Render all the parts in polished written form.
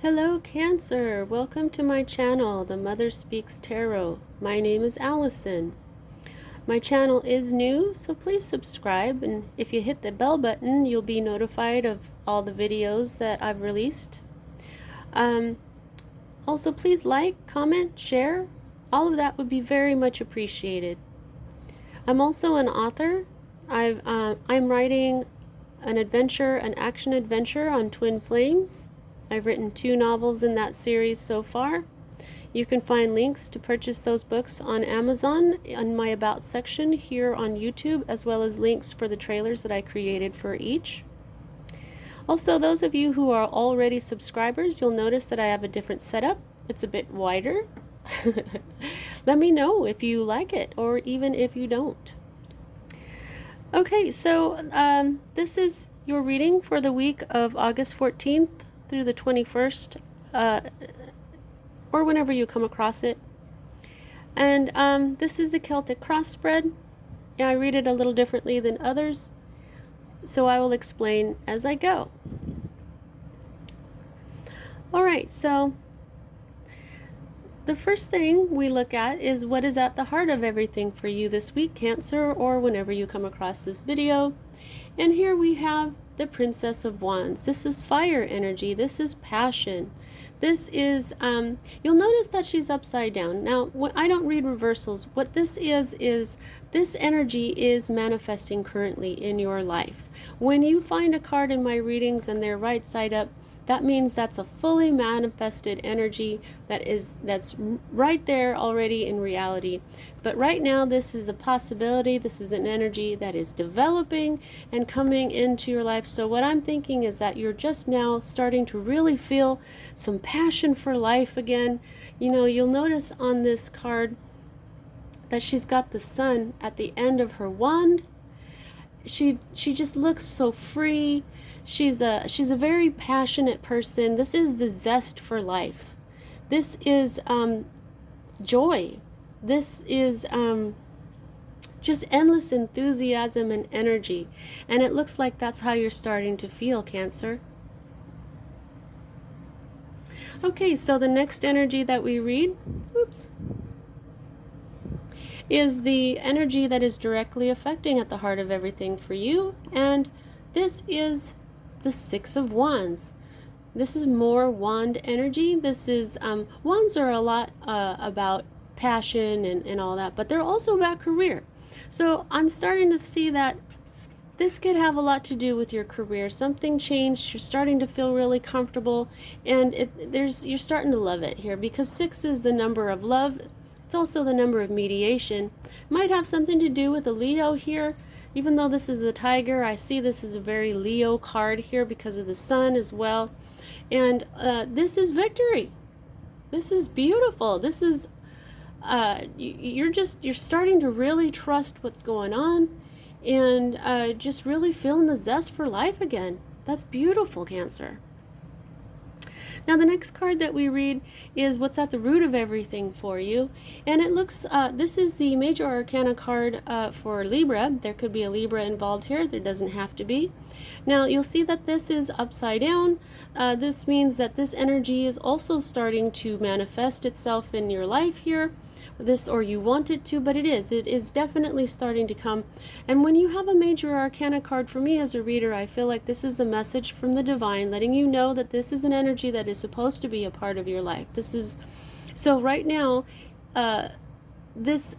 Hello Cancer, welcome to my channel, The Mother Speaks Tarot. My name is Allison. My channel is new, so please subscribe, and if you hit the bell button, you'll be notified of all the videos that I've released. Also, please like, comment, share. All of that would be very much appreciated. I'm also an author. I'm writing an action adventure on twin flames. I've written 2 novels in that series so far. You can find links to purchase those books on Amazon in my About section here on YouTube, as well as links for the trailers that I created for each. Also, those of you who are already subscribers, you'll notice that I have a different setup. It's a bit wider. Let me know if you like it, or even if you don't. Okay, so this is your reading for the week of August 14th through the 21st, or whenever you come across it. And this is the Celtic cross spread. Yeah, I read it a little differently than others, so I will explain as I go. Alright, so the first thing we look at is what is at the heart of everything for you this week, Cancer, or whenever you come across this video. And here we have the Princess of Wands. This is fire energy. This is passion. This is, you'll notice that she's upside down. Now, I don't read reversals. What this is this energy is manifesting currently in your life. When you find a card in my readings and they're right side up, that means that's a fully manifested energy that's right there already in reality. But right now, this is a possibility. This is an energy that is developing and coming into your life. So what I'm thinking is that you're just now starting to really feel some passion for life again. You know, you'll notice on this card that she's got the sun at the end of her wand. She just looks so free. She's a very passionate person. This is the zest for life. This is joy. This is just endless enthusiasm and energy. And it looks like that's how you're starting to feel, Cancer. Okay, so the next energy that we read, is the energy that is directly affecting at the heart of everything for you. And this is the Six of Wands. This is more wand energy. This is, wands are a lot about passion and all that, but they're also about career. So I'm starting to see that this could have a lot to do with your career. Something changed. You're starting to feel really comfortable, and you're starting to love it here, because 6 is the number of love. It's also the number of mediation. Might have something to do with a Leo here. Even though this is a tiger, I see this is a very Leo card here because of the sun as well. And this is victory. This is beautiful. This is, you're starting to really trust what's going on, and just really feeling the zest for life again. That's beautiful, Cancer. Now the next card that we read is what's at the root of everything for you. And it looks, this is the Major Arcana card for Libra. There could be a Libra involved here. There doesn't have to be. Now you'll see that this is upside down. This means that this energy is also starting to manifest itself in your life here. Or you want it to, but it is definitely starting to come. And when you have a Major Arcana card, for me as a reader, I feel like this is a message from the divine letting you know that this is an energy that is supposed to be a part of your life. So right now, this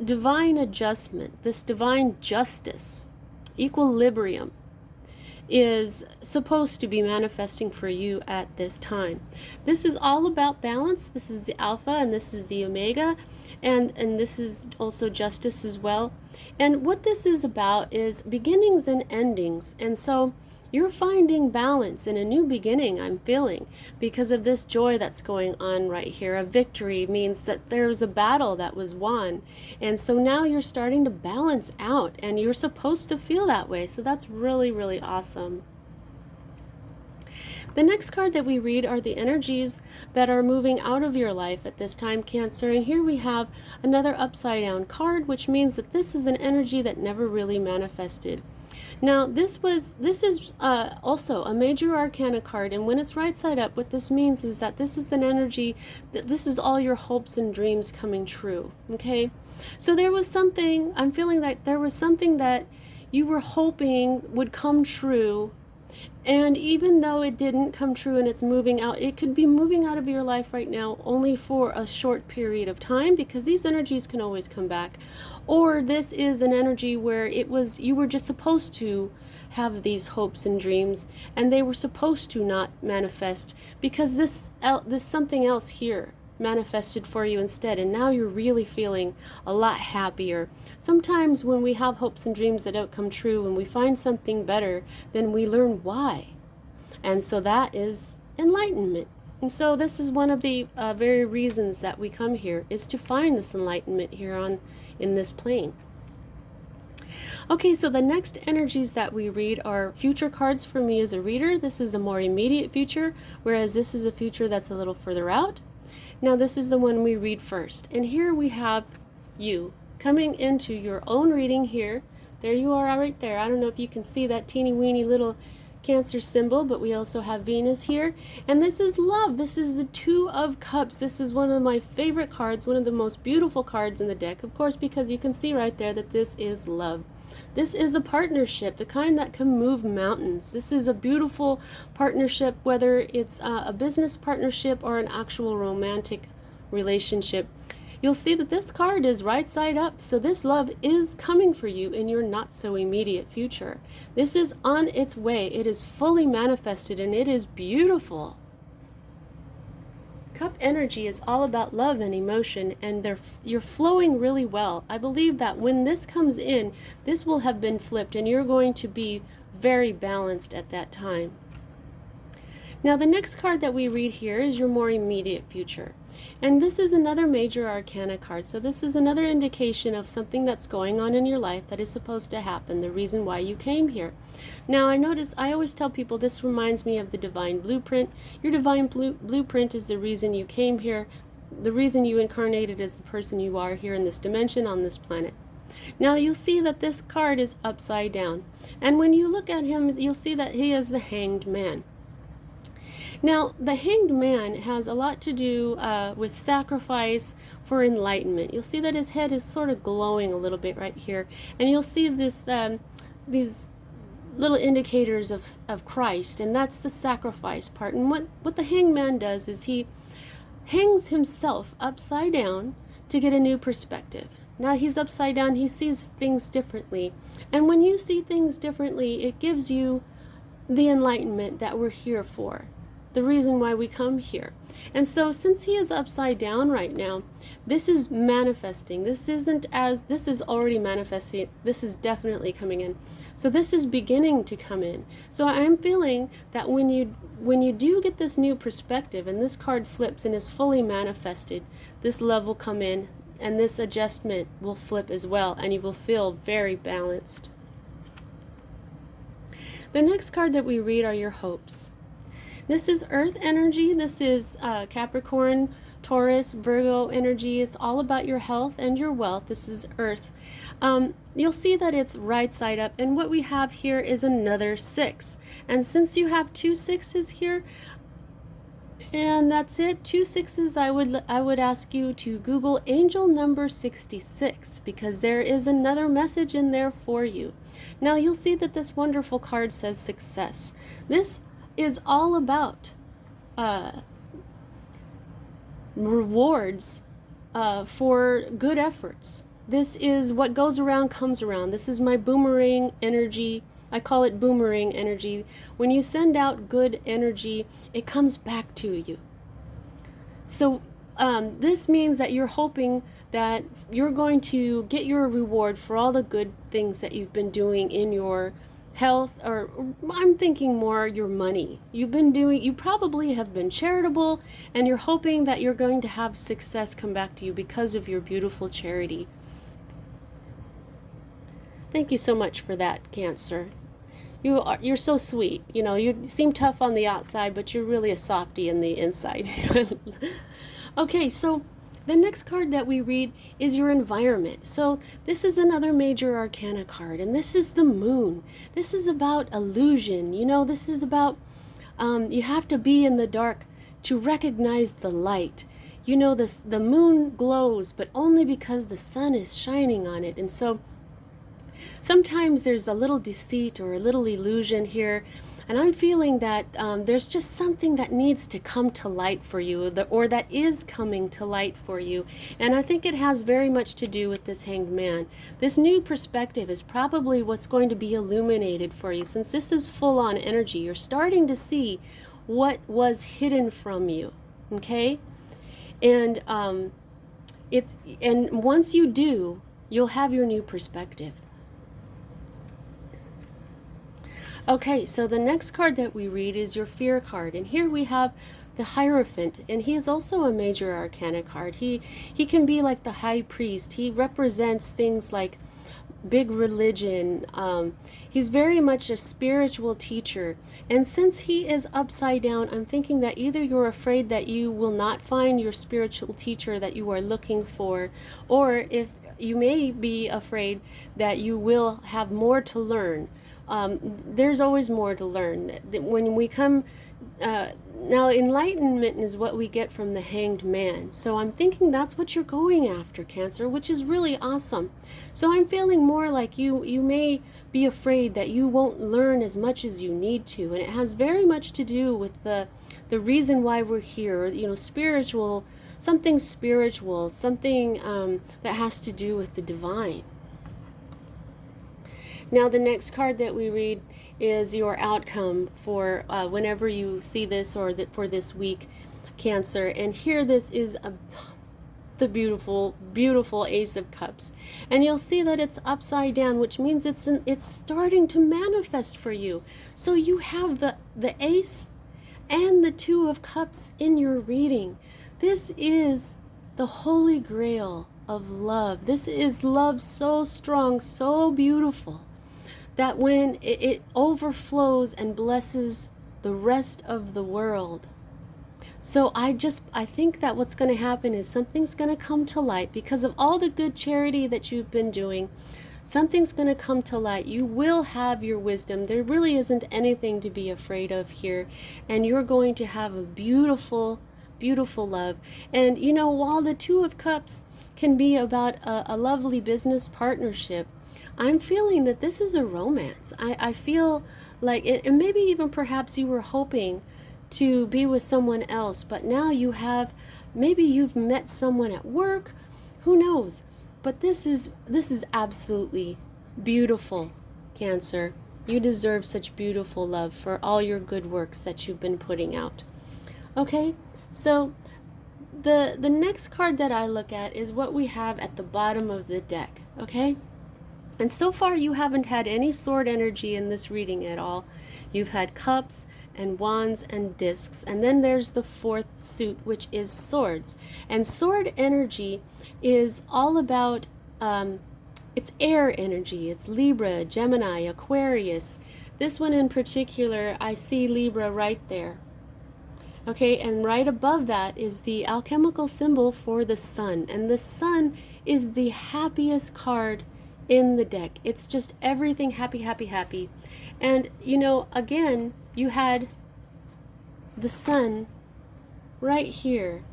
divine adjustment, this divine justice, equilibrium, is supposed to be manifesting for you at this time. This is all about balance. This is the alpha and this is the omega, and this is also justice as well. And what this is about is beginnings and endings. And so you're finding balance in a new beginning, I'm feeling, because of this joy that's going on right here. A victory means that there was a battle that was won. And so now you're starting to balance out, and you're supposed to feel that way. So that's really, really awesome. The next card that we read are the energies that are moving out of your life at this time, Cancer. And here we have another upside down card, which means that this is an energy that never really manifested. Now, this is also a major arcana card, and when it's right side up, what this means is that this is an energy, that this is all your hopes and dreams coming true, okay? So there was something, I'm feeling like there was something that you were hoping would come true, and even though it didn't come true and it's moving out, it could be moving out of your life right now only for a short period of time, because these energies can always come back. Or this is an energy where you were just supposed to have these hopes and dreams, and they were supposed to not manifest because this something else here manifested for you instead, and now you're really feeling a lot happier. Sometimes when we have hopes and dreams that don't come true, when we find something better, then we learn why. And so that is enlightenment. And so this is one of the very reasons that we come here, is to find this enlightenment here in this plane. Okay, so the next energies that we read are future cards for me as a reader. This is a more immediate future, whereas this is a future that's a little further out. Now this is the one we read first, and here we have you coming into your own reading here. There you are right there. I don't know if you can see that teeny weeny little Cancer symbol, but we also have Venus here, and this is love. This is the Two of Cups. This is one of my favorite cards, one of the most beautiful cards in the deck, of course, because you can see right there that this is love. This is a partnership, the kind that can move mountains. This is a beautiful partnership, whether it's a business partnership or an actual romantic relationship. You'll see that this card is right side up, so this love is coming for you in your not so immediate future. This is on its way. It is fully manifested, and it is beautiful. Cup energy is all about love and emotion, and you're flowing really well. I believe that when this comes in, this will have been flipped, and you're going to be very balanced at that time. Now the next card that we read here is your more immediate future. And this is another major arcana card. So this is another indication of something that's going on in your life that is supposed to happen, the reason why you came here. Now I always tell people this reminds me of the divine blueprint. Your divine blueprint is the reason you came here, the reason you incarnated as the person you are here in this dimension on this planet. Now you'll see that this card is upside down. And when you look at him, you'll see that he is the Hanged Man. Now, the Hanged Man has a lot to do with sacrifice for enlightenment. You'll see that his head is sort of glowing a little bit right here. And you'll see these little indicators of Christ, and that's the sacrifice part. And what the Hanged Man does is he hangs himself upside down to get a new perspective. Now he's upside down, he sees things differently. And when you see things differently, it gives you the enlightenment that we're here for. The reason why we come here. And so since he is upside down right now, this is manifesting. This is already manifesting. This is definitely coming in. So this is beginning to come in. So I'm feeling that when you do get this new perspective and this card flips and is fully manifested, this love will come in and this adjustment will flip as well, and you will feel very balanced. The next card that we read are your hopes. This is Earth energy. This is Capricorn, Taurus, Virgo energy. It's all about your health and your wealth. This is Earth. You'll see that it's right side up, and what we have here is another 6. And since you have 2 6s here, and that's it, 2 6s, I would ask you to Google angel number 66, because there is another message in there for you. Now you'll see that this wonderful card says success. This is all about rewards for good efforts. This is what goes around comes around. This is my boomerang energy. I call it boomerang energy. When you send out good energy, it comes back to you. So this means that you're hoping that you're going to get your reward for all the good things that you've been doing in your health, or I'm thinking more your money. You probably have been charitable, and you're hoping that you're going to have success come back to you because of your beautiful charity. Thank you so much for that, Cancer. You're so sweet. You know, you seem tough on the outside, but you're really a softie in the inside. Okay, so The next card that we read is your environment. So this is another major arcana card, and this is the moon. This is about illusion. This is about you have to be in the dark to recognize the light. The moon glows, but only because the sun is shining on it. And so sometimes there's a little deceit or a little illusion here. And I'm feeling that there's just something that needs to come to light for you, or that is coming to light for you. And I think it has very much to do with this Hanged Man. This new perspective is probably what's going to be illuminated for you. Since this is full-on energy, you're starting to see what was hidden from you, okay? And and once you do, you'll have your new perspective. Okay, so the next card that we read is your fear card, and here we have the Hierophant, and he is also a major arcana card. He can be like the high priest. He represents things like big religion. He's very much a spiritual teacher, and since he is upside down, I'm thinking that either you're afraid that you will not find your spiritual teacher that you are looking for, or if you may be afraid that you will have more to learn. There's always more to learn. When we come, now enlightenment is what we get from the Hanged Man. So I'm thinking that's what you're going after, Cancer, which is really awesome. So I'm feeling more like you may be afraid that you won't learn as much as you need to. And it has very much to do with the reason why we're here, spiritual, something that has to do with the divine. Now the next card that we read is your outcome for whenever you see this, or for this week, Cancer. And here this is the beautiful, beautiful Ace of Cups. And you'll see that it's upside down, which means it's starting to manifest for you. So you have the Ace and the Two of Cups in your reading. This is the Holy Grail of love. This is love so strong, so beautiful, that when it overflows and blesses the rest of the world. So I think that what's going to happen is something's going to come to light because of all the good charity that you've been doing. Something's going to come to light. You will have your wisdom. There really isn't anything to be afraid of here. And you're going to have a beautiful, beautiful love. And while the Two of Cups can be about a lovely business partnership, I'm feeling that this is a romance. I feel like it, and maybe even perhaps you were hoping to be with someone else, but now maybe you've met someone at work, who knows? But this is absolutely beautiful, Cancer. You deserve such beautiful love for all your good works that you've been putting out. Okay, so the next card that I look at is what we have at the bottom of the deck, okay? And so far you haven't had any sword energy in this reading at all. You've had cups and wands and discs, and then there's the fourth suit, which is swords. And sword energy is all about it's air energy. It's Libra, Gemini, Aquarius. This one in particular, I see Libra right there. Okay, and right above that is the alchemical symbol for the sun, and the sun is the happiest card in the deck. It's just everything happy, happy, happy. And again, you had the sun right here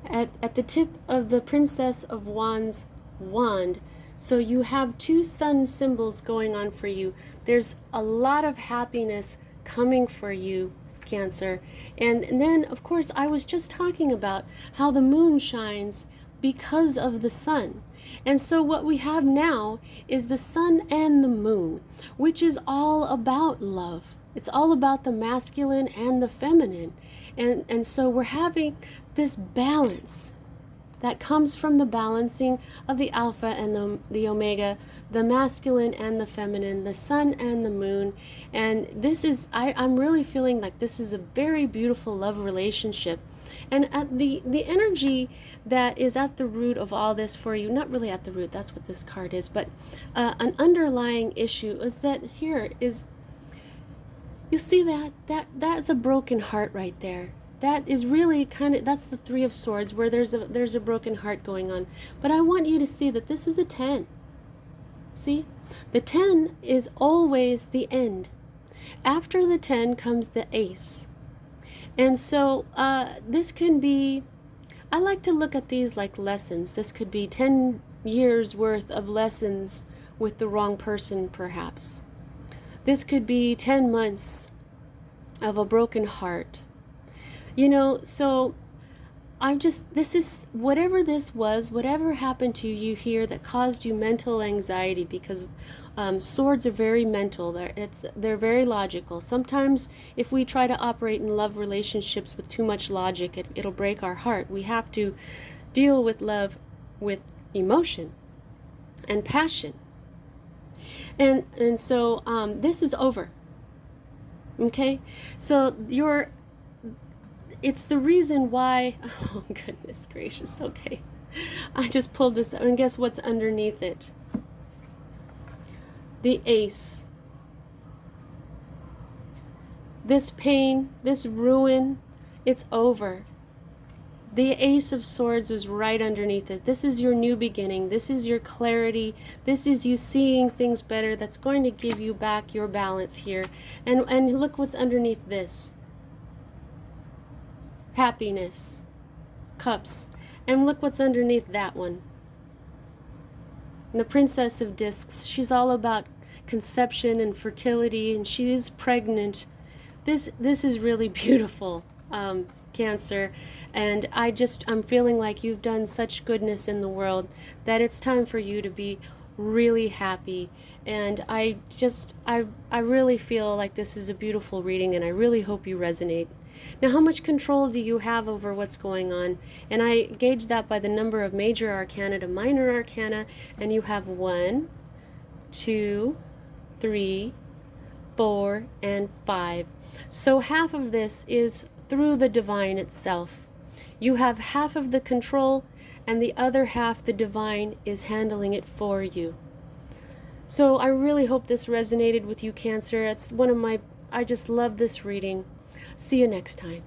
at the tip of the Princess of Wands wand. So you have two sun symbols going on for you. There's a lot of happiness coming for you, Cancer. And then, of course, I was just talking about how the moon shines because of the sun. And so what we have now is the sun and the moon, which is all about love. It's all about the masculine and the feminine. And so we're having this balance that comes from the balancing of the alpha and the omega, the masculine and the feminine, the sun and the moon. And this is, I'm really feeling like this is a very beautiful love relationship. And the energy that is at the root of all this for you, not really at the root, that's what this card is, but an underlying issue is that here is, you see that's a broken heart right there. that is really kind of, that's the Three of Swords, where there's a broken heart going on. But I want you to see that this is a 10. See? The 10 is always the end. After the 10 comes the Ace. And so this can be, I like to look at these like lessons. This could be 10 years worth of lessons with the wrong person, perhaps. This could be 10 months of a broken heart. You know, so this is, whatever this was, whatever happened to you here that caused you mental anxiety, because swords are very mental, they're very logical. Sometimes if we try to operate in love relationships with too much logic, it'll break our heart. We have to deal with love with emotion and passion. And so this is over. Okay? So it's the reason why, oh goodness gracious, okay. I just pulled this out, and guess what's underneath it? The Ace. This pain, this ruin, it's over. The Ace of Swords was right underneath it. This is your new beginning. This is your clarity. This is you seeing things better. That's going to give you back your balance here. And look what's underneath this. Happiness. Cups. And look what's underneath that one. And the Princess of Discs. She's all about conception and fertility, and she is pregnant. This is really beautiful, Cancer. And I'm feeling like you've done such goodness in the world that it's time for you to be really happy. And I really feel like this is a beautiful reading, and I really hope you resonate. Now, how much control do you have over what's going on? And I gauge that by the number of major arcana to minor arcana, and you have 1, 2, 3, 4, and 5. So half of this is through the divine itself. You have half of the control, and the other half, the divine, is handling it for you. So I really hope this resonated with you, Cancer. It's one of my, I just love this reading. See you next time.